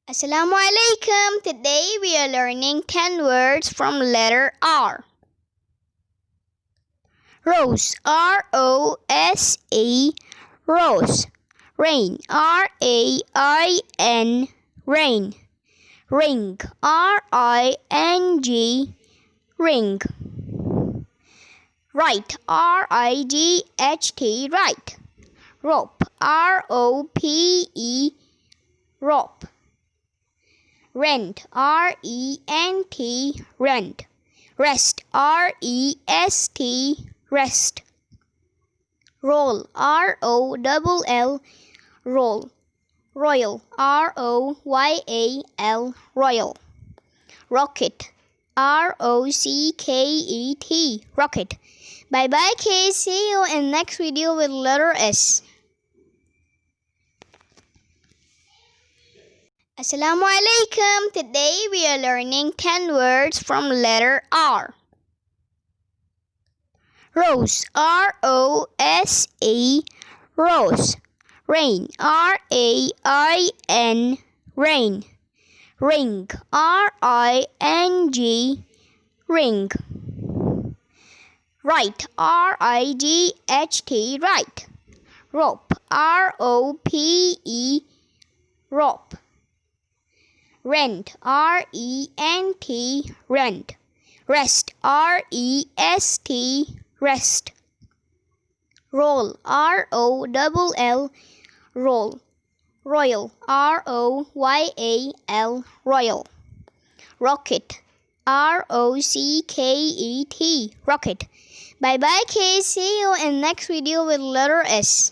Assalamu alaikum. Today we are learning 10 words from letter R. Rose, R-O-S-E, rose. Rain, R-A-I-N, rain. Ring, R-I-N-G, ring. Write, R-I-G-H-T, write. Rope, R-O-P-E, rope. Rent, R-E-N-T, rent. Rest, R-E-S-T, rest. Roll, R-O-L-L, roll. Royal, R-O-Y-A-L, royal. Rocket, R-O-C-K-E-T, rocket. Bye bye kids, see you in next video with letter S. Assalamu alaikum. Today we are learning 10 words from letter R. Rose, R-O-S-E, rose. Rain, R-A-I-N, rain. Ring, R-I-N-G, ring. Write, R-I-G-H-T, write. Rope, R-O-P-E, rope. Rent, R-E-N-T, rent. Rest, R-E-S-T, rest. Roll, R-O-W-L, roll. Royal, R-O-Y-A-L, royal. Rocket, R-O-C-K-E-T, rocket. Assalamu alaikum. Today we are learning 10 words from letter R. Rose, R-O-S-E, rose. Rain, R-A-I-N, rain. Ring, R-I-N-G, ring. Write, R-I-G-H-T, write. Rope, R-O-P-E, rope. Rent, R-E-N-T, rent. Rest, R-E-S-T, rest. Roll, R-O-L-L, roll. Royal, R-O-Y-A-L, royal. Rocket, R-O-C-K-E-T, rocket. Bye bye kids, see you in next video with letter S.